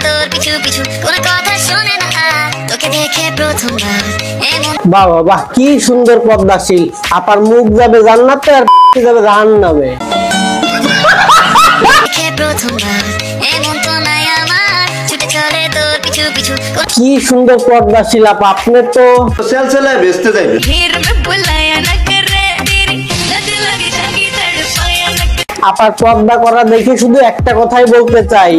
তোর পিছু পিছু কোন কথা শুনে না তোকে দেখে প্রথমবার এমন। বাহ বাহ, কি সুন্দর পদ্মাশীল। আপার মুখ যাবে জান্নাতে আর যাবে জাহান্নামে। দেখে প্রথমবার এমন তো নাই আমার, ছুটে চলে তোর পিছু পিছু। কি সুন্দর পদ্মাশীল আপা, আপনি তো সেল সেলায় বেচতে যাইবে। আপার পর্দা করা দেখে শুধু একটা কথাই বলতে চাই,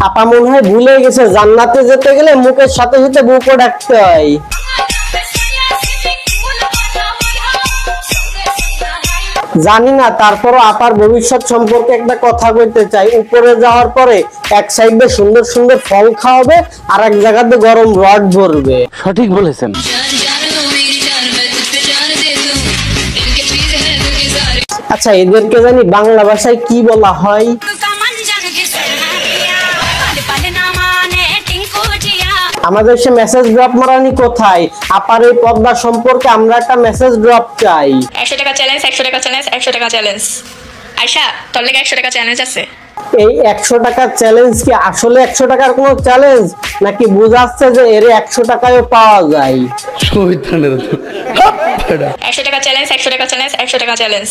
আপা মনে হয় ভুলে গেছে জান্নাতে যেতে গেলে মুখের সাথে সাথে বুকও ডাকতে হয়। জানি না, তারপরও আপার ভবিষ্যৎ সম্পর্কে একটা কথা বলতে চাই। উপরে যাওয়ার পরে এক সাইডে সুন্দর সুন্দর ফল খাওয়াবে আর এক জায়গাতে গরম রড ভরবে। সঠিক বলেছেন। আচ্ছা, এদেরকে জানি বাংলা ভাষায় কি বলা হয়? আমাদের সে মেসেজ ড্রপ মারানি কোথায়? আপার এই পদ্মা সম্পর্কে আমরা একটা মেসেজ ড্রপ চাই। 100 টাকা চ্যালেঞ্জ, 100 টাকা চ্যালেঞ্জ, 100 টাকা চ্যালেঞ্জ। আয়শা, তোর লাগে 100 টাকা চ্যালেঞ্জ আছে। এই 100 টাকার চ্যালেঞ্জ কি আসলে 100 টাকার কোনো চ্যালেঞ্জ, নাকি বোঝাচ্ছে যে এর 100 টাকায়ও পাওয়া যায়? 100 টাকা চ্যালেঞ্জ, 100 টাকা চ্যালেঞ্জ, 100 টাকা চ্যালেঞ্জ।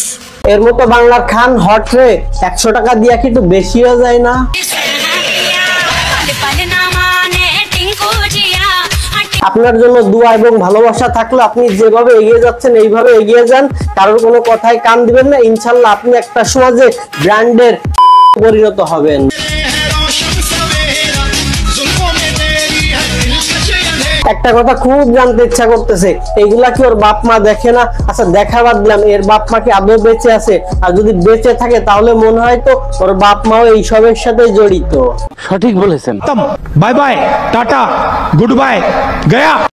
এর মতো বাংলার খান হট রে, 100 টাকা দিয়া কি একটু বেশি হয়ে যায় না? আপনার জন্য দোয়া এবং ভালোবাসা থাকলে আপনি যেভাবে এগিয়ে যাচ্ছেন এইভাবে এগিয়ে যান, কারোর কোনো কথায় কান দিবেন না। ইনশাল্লাহ আপনি একটা সমাজে ব্র্যান্ডের পরিণত হবেন। একটা কথা খুব জানতে ইচ্ছা করতেছে, এইগুলা কি ওর বাপ মা দেখে না? আচ্ছা, দেখা বাদ দিলাম, এর বাপ মা কি আদৌ বেঁচে আছে? আর যদি বেঁচে থাকে তাহলে মনে হয় তো ওর বাপ মাও এইসবের সাথে জড়িত। সঠিক বলেছেন। Bye bye tata goodbye गया।